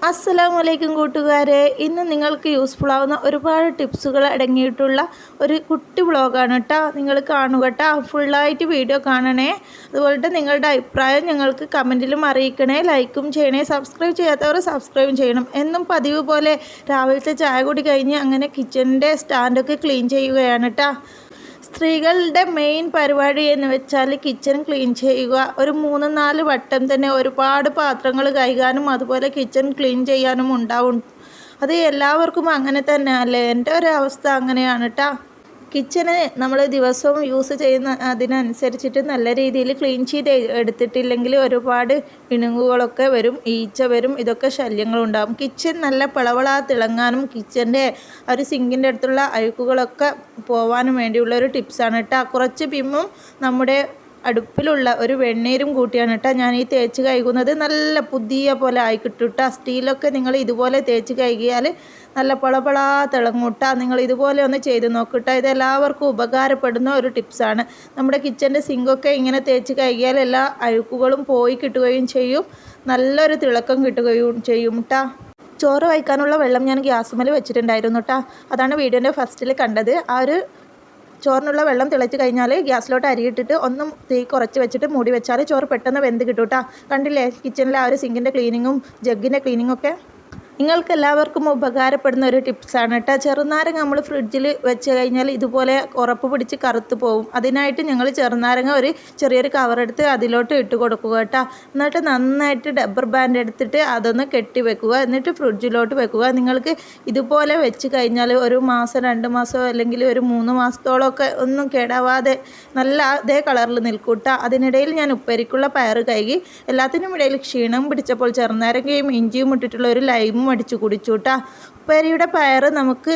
അസ്സലാമലൈക്കും കൂട്ടുകാരെ, ഇന്ന് നിങ്ങൾക്ക് യൂസ്ഫുൾ ആവുന്ന ഒരുപാട് ടിപ്സുകൾ അടങ്ങിയിട്ടുള്ള ഒരു കുട്ടി വ്ളോഗാണ് കേട്ടോ. നിങ്ങൾ കാണുക കേട്ടോ, ഫുള്ളായിട്ട് വീഡിയോ കാണണേ. അതുപോലെ നിങ്ങളുടെ അഭിപ്രായം ഞങ്ങൾക്ക് കമൻറ്റിലും അറിയിക്കണേ, ലൈക്കും ചെയ്യണേ. സബ്സ്ക്രൈബ് ചെയ്യാത്തവർ സബ്സ്ക്രൈബ് ചെയ്യണം. എന്നും പതിവ് പോലെ രാവിലത്തെ ചായ കൂടി കഴിഞ്ഞ് അങ്ങനെ കിച്ചണിൻ്റെ സ്റ്റാൻഡൊക്കെ ക്ലീൻ ചെയ്യുകയാണ് കേട്ടോ. സ്ത്രീകളുടെ മെയിൻ പരിപാടി എന്ന് വെച്ചാൽ കിച്ചൺ ക്ലീൻ ചെയ്യുക. ഒരു 3-4 വട്ടം തന്നെ ഒരുപാട് പാത്രങ്ങൾ കഴുകാനും അതുപോലെ കിച്ചൺ ക്ലീൻ ചെയ്യാനും ഉണ്ടാവും. അത് എല്ലാവർക്കും അങ്ങനെ തന്നെ അല്ലേ? എൻ്റെ ഒരു അവസ്ഥ അങ്ങനെയാണ് കേട്ടോ. കിച്ചണ് നമ്മൾ ദിവസവും യൂസ് ചെയ്യുന്ന അതിനനുസരിച്ചിട്ട് നല്ല രീതിയിൽ ക്ലീൻ ചെയ്ത് എടുത്തിട്ടില്ലെങ്കിൽ ഒരുപാട് ഇണുങ്ങുകളൊക്കെ വരും, ഈച്ച വരും, ഇതൊക്കെ ശല്യങ്ങളുണ്ടാകും. കിച്ചൺ നല്ല പളവള തിളങ്ങാനും കിച്ചൻ്റെ ഒരു സിങ്കിൻ്റെ അടുത്തുള്ള അഴുക്കുകളൊക്കെ പോവാനും വേണ്ടിയുള്ള ഒരു ടിപ്സാണ് കേട്ടോ. കുറച്ച് പിമ്മും നമ്മുടെ അടുപ്പിലുള്ള ഒരു വെണ്ണീരും കൂട്ടിയാണ് കേട്ടോ ഞാൻ ഈ തേച്ച് കഴുകുന്നത്. നല്ല പുതിയ പോലെ ആയി കിട്ടും കേട്ടോ. സ്റ്റീലൊക്കെ നിങ്ങൾ ഇതുപോലെ തേച്ച് കഴുകിയാൽ നല്ല പളപളാ തിളങ്ങൂട്ടാ. നിങ്ങൾ ഇതുപോലെ ഒന്ന് ചെയ്ത് നോക്കിട്ടോ. ഇത് എല്ലാവർക്കും ഉപകാരപ്പെടുന്ന ഒരു ടിപ്സാണ്. നമ്മുടെ കിച്ചൻ്റെ സിങ്കൊക്കെ ഇങ്ങനെ തേച്ച് കഴുകിയാൽ എല്ലാ അഴുക്കുകളും പോയി കിട്ടുകയും ചെയ്യും, നല്ലൊരു തിളക്കം കിട്ടുകയും ചെയ്യും കേട്ടോ. ചോറ് വയ്ക്കാനുള്ള വെള്ളം ഞാൻ ഗ്യാസുമേൽ വെച്ചിട്ടുണ്ടായിരുന്നു കേട്ടോ. അതാണ് വീഡിയോൻ്റെ ഫസ്റ്റിൽ കണ്ടത്. ആ ഒരു ചോറിനുള്ള വെള്ളം തിളച്ച് കഴിഞ്ഞാൽ ഗ്യാസിലോട്ട് അരിയിട്ടിട്ട് ഒന്നും തീ കുറച്ച് വെച്ചിട്ട് മൂടി വെച്ചാൽ ചോറ് പെട്ടെന്ന് വെന്ത് കിട്ടും കേട്ടോ. കണ്ടില്ലേ കിച്ചണിലെ ആ ഒരു സിങ്കിൻ്റെ ക്ലീനിങ്ങും ജഗ്ഗിൻ്റെ ക്ലീനിങ്ങും ഒക്കെ നിങ്ങൾക്ക് എല്ലാവർക്കും ഉപകാരപ്പെടുന്ന ഒരു ടിപ്സാണ് കേട്ടോ. ചെറുനാരങ്ങ നമ്മൾ ഫ്രിഡ്ജിൽ വെച്ച് കഴിഞ്ഞാൽ ഇതുപോലെ ഉറപ്പ് പിടിച്ച് കറുത്ത് പോകും. അതിനായിട്ട് ഞങ്ങൾ ചെറുനാരങ്ങ ഒരു ചെറിയൊരു കവറെടുത്ത് അതിലോട്ട് ഇട്ട് കൊടുക്കുക കേട്ടോ. എന്നിട്ട് നന്നായിട്ട് റബ്ബർ ബാൻഡ് എടുത്തിട്ട് അതൊന്ന് കെട്ടി വെക്കുക. എന്നിട്ട് ഫ്രിഡ്ജിലോട്ട് വെക്കുക. നിങ്ങൾക്ക് ഇതുപോലെ വെച്ച് കഴിഞ്ഞാൽ ഒരു മാസം 2 മാസം അല്ലെങ്കിൽ ഒരു 3 മാസത്തോളമൊക്കെ ഒന്നും കേടാവാതെ നല്ല അതേ കളറിൽ നിൽക്കും കേട്ടോ. അതിനിടയിൽ ഞാൻ ഉപ്പേരിക്കുള്ള പയർ കഴുകി എല്ലാത്തിനും ഇടയിൽ ക്ഷീണം പിടിച്ചപ്പോൾ ചെറുനാരങ്ങയും ഇഞ്ചിയും ഇട്ടിട്ടുള്ള ഒരു ലൈമും അടിച്ചു കുടിച്ചു കേട്ടോ. ഉപ്പേരിയുടെ പയർ നമുക്ക്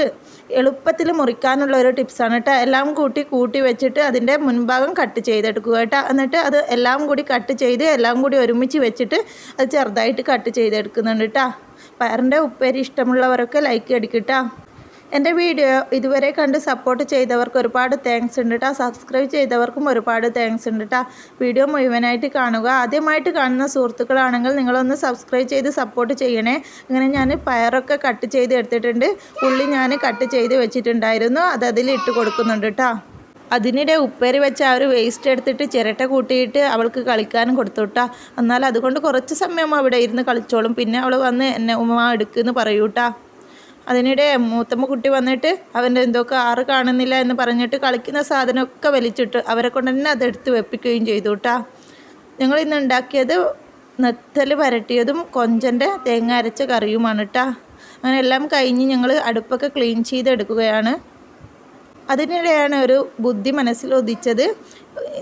എളുപ്പത്തിൽ മുറിക്കാനുള്ള ഒരു ടിപ്സാണ് കേട്ടോ. എല്ലാം കൂട്ടി വെച്ചിട്ട് അതിൻ്റെ മുൻഭാഗം കട്ട് ചെയ്തെടുക്കുക കേട്ടോ. എന്നിട്ട് അത് എല്ലാം കൂടി കട്ട് ചെയ്ത് എല്ലാം കൂടി ഒരുമിച്ച് വെച്ചിട്ട് അത് ചെറുതായിട്ട് കട്ട് ചെയ്തെടുക്കുന്നുണ്ട് കേട്ടോ. പയറിൻ്റെ ഉപ്പേരി ഇഷ്ടമുള്ളവരൊക്കെ ലൈക്ക് അടിക്കട്ടോ. എൻ്റെ വീഡിയോ ഇതുവരെ കണ്ട് സപ്പോർട്ട് ചെയ്തവർക്ക് ഒരുപാട് താങ്ക്സ് ഉണ്ട് കേട്ടോ. സബ്സ്ക്രൈബ് ചെയ്തവർക്കും ഒരുപാട് താങ്ക്സ് ഉണ്ട് കേട്ടോ. വീഡിയോ മുഴുവനായിട്ട് കാണുക. ആദ്യമായിട്ട് കാണുന്ന സുഹൃത്തുക്കളാണെങ്കിൽ നിങ്ങളൊന്ന് സബ്സ്ക്രൈബ് ചെയ്ത് സപ്പോർട്ട് ചെയ്യണേ. അങ്ങനെ ഞാൻ പയറൊക്കെ കട്ട് ചെയ്ത് എടുത്തിട്ടുണ്ട്. ഉള്ളി ഞാൻ കട്ട് ചെയ്ത് വെച്ചിട്ടുണ്ടായിരുന്നു, അത് അതിൽ ഇട്ട് കൊടുക്കുന്നുണ്ട് കേട്ടോ. അതിനിടെ ഉപ്പേരി വെച്ച് ആ ഒരു വേസ്റ്റ് എടുത്തിട്ട് ചിരട്ട കൂട്ടിയിട്ട് അവൾക്ക് കളിക്കാനും കൊടുത്തു കേട്ടോ. എന്നാൽ അതുകൊണ്ട് കുറച്ച് സമയം അവിടെ ഇരുന്ന് കളിച്ചോളും. പിന്നെ അവൾ വന്ന് എന്നെ ഉമ്മ എടുക്കുമെന്ന് പറയൂ കേട്ടോ. അതിനിടെ മൂത്തമ്മ കുട്ടി വന്നിട്ട് അവൻ്റെ എന്തോ കാറ് കാണുന്നില്ല എന്ന് പറഞ്ഞിട്ട് കളിക്കുന്ന സാധനമൊക്കെ വലിച്ചിട്ട് അവരെ കൊണ്ട് തന്നെ അതെടുത്ത് വെപ്പിക്കുകയും ചെയ്തു കേട്ടോ. ഞങ്ങൾ ഇന്ന് ഉണ്ടാക്കിയത് നെത്തൽ വരട്ടിയതും കൊഞ്ചൻ്റെ തേങ്ങ അരച്ച കറിയുമാണ് കേട്ടോ. അങ്ങനെ എല്ലാം കഴിഞ്ഞ് ഞങ്ങൾ അടുപ്പൊക്കെ ക്ലീൻ ചെയ്തെടുക്കുകയാണ്. അതിനിടെയാണ് ഒരു ബുദ്ധി മനസ്സിൽ ഉദിച്ചത്.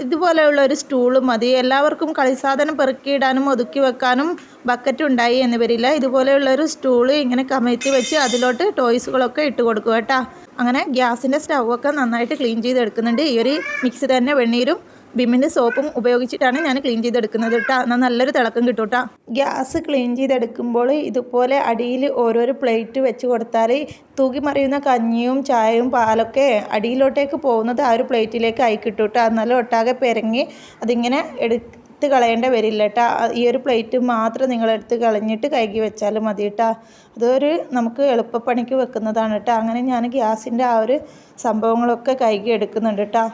ഇതുപോലെയുള്ള ഒരു സ്റ്റൂള് മതി, എല്ലാവർക്കും കളിസാധനം പെറുക്കിയിടാനും ഒതുക്കി വെക്കാനും ബക്കറ്റ് ഉണ്ടായി എന്ന് വരില്ല. ഇതുപോലെയുള്ളൊരു സ്റ്റൂള് ഇങ്ങനെ കമഴ്ത്തി വെച്ച് അതിലോട്ട് ടോയ്സുകളൊക്കെ ഇട്ട് കൊടുക്കുക കേട്ടോ. അങ്ങനെ ഗ്യാസിൻ്റെ സ്റ്റൗവൊക്കെ നന്നായിട്ട് ക്ലീൻ ചെയ്തെടുക്കുന്നുണ്ട്. ഈ ഒരു മിക്സി തന്നെ വെണ്ണീരും വിമ്മിൻ്റെ സോപ്പും ഉപയോഗിച്ചിട്ടാണ് ഞാൻ ക്ലീൻ ചെയ്തെടുക്കുന്നത് കേട്ടോ. എന്നാൽ നല്ലൊരു തിളക്കം കിട്ടും കേട്ടോ. ഗ്യാസ് ക്ലീൻ ചെയ്തെടുക്കുമ്പോൾ ഇതുപോലെ അടിയിൽ ഓരോരോ പ്ലേറ്റ് വെച്ച് കൊടുത്താൽ തൂക്കി മറിയുന്ന കഞ്ഞിയും ചായയും പാലൊക്കെ അടിയിലോട്ടേക്ക് പോകുന്നത് ആ ഒരു പ്ലേറ്റിലേക്ക് ആയി കിട്ടും കേട്ടോ. എന്നാലും ഒട്ടാകെ പെരങ്ങി അതിങ്ങനെ എടുത്ത് കളയേണ്ട വരില്ല കേട്ടോ. ഈ ഒരു പ്ലേറ്റ് മാത്രം നിങ്ങളെടുത്ത് കളഞ്ഞിട്ട് കഴുകി വെച്ചാൽ മതി കേട്ടോ. അതൊരു നമുക്ക് എളുപ്പപ്പണിക്ക് വെക്കുന്നതാണ് കേട്ടോ. അങ്ങനെ ഞാൻ ഗ്യാസിൻ്റെ ആ ഒരു സംഭവങ്ങളൊക്കെ കഴുകി എടുക്കുന്നുണ്ട് കേട്ടോ.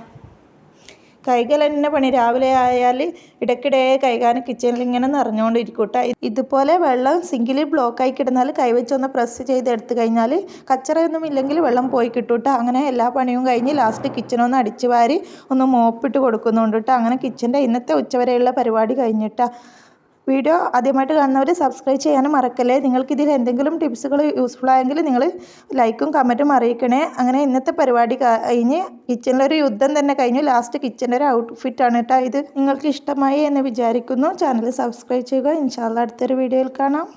കൈകൾ തന്നെ പണി. രാവിലെ ആയാൽ ഇടയ്ക്കിടെ കൈകാനും കിച്ചണിൽ ഇങ്ങനെ നിറഞ്ഞുകൊണ്ടിരിക്കും കേട്ടോ. ഇതുപോലെ വെള്ളം സിങ്കിൽ ബ്ലോക്കായി കിടന്നാൽ കൈവച്ചൊന്ന് പ്രസ് ചെയ്തെടുത്ത് കഴിഞ്ഞാൽ കച്ചറയൊന്നും ഇല്ലെങ്കിൽ വെള്ളം പോയി കിട്ടും കേട്ടോ. അങ്ങനെ എല്ലാ പണിയും കഴിഞ്ഞ് ലാസ്റ്റ് കിച്ചണൊന്ന് അടിച്ച് വാരി ഒന്ന് മോപ്പിട്ട് കൊടുക്കുന്നുണ്ട് കേട്ടോ. അങ്ങനെ കിച്ചൻ്റെ ഇന്നത്തെ ഉച്ചവരെയുള്ള പരിപാടി കഴിഞ്ഞിട്ടാ. വീഡിയോ ആദ്യമായിട്ട് കാണുന്നവർ സബ്സ്ക്രൈബ് ചെയ്യാനും മറക്കല്ലേ. നിങ്ങൾക്കിതിൽ എന്തെങ്കിലും ടിപ്സുകൾ യൂസ്ഫുൾ ആയെങ്കിൽ നിങ്ങൾ ലൈക്കും കമൻറ്റും അറിയിക്കണേ. അങ്ങനെ ഇന്നത്തെ പരിപാടി കഴിഞ്ഞ് കിച്ചണിലൊരു യുദ്ധം തന്നെ കഴിഞ്ഞു. ലാസ്റ്റ് കിച്ചൻ്റെ ഒരു ഔട്ട്ഫിറ്റാണ് കേട്ടോ ഇത്. നിങ്ങൾക്ക് ഇഷ്ടമായി എന്ന് വിചാരിക്കുന്നു. ചാനൽ സബ്സ്ക്രൈബ് ചെയ്യുക. ഇൻഷാ അല്ലാഹ് അടുത്തൊരു വീഡിയോയിൽ കാണാം.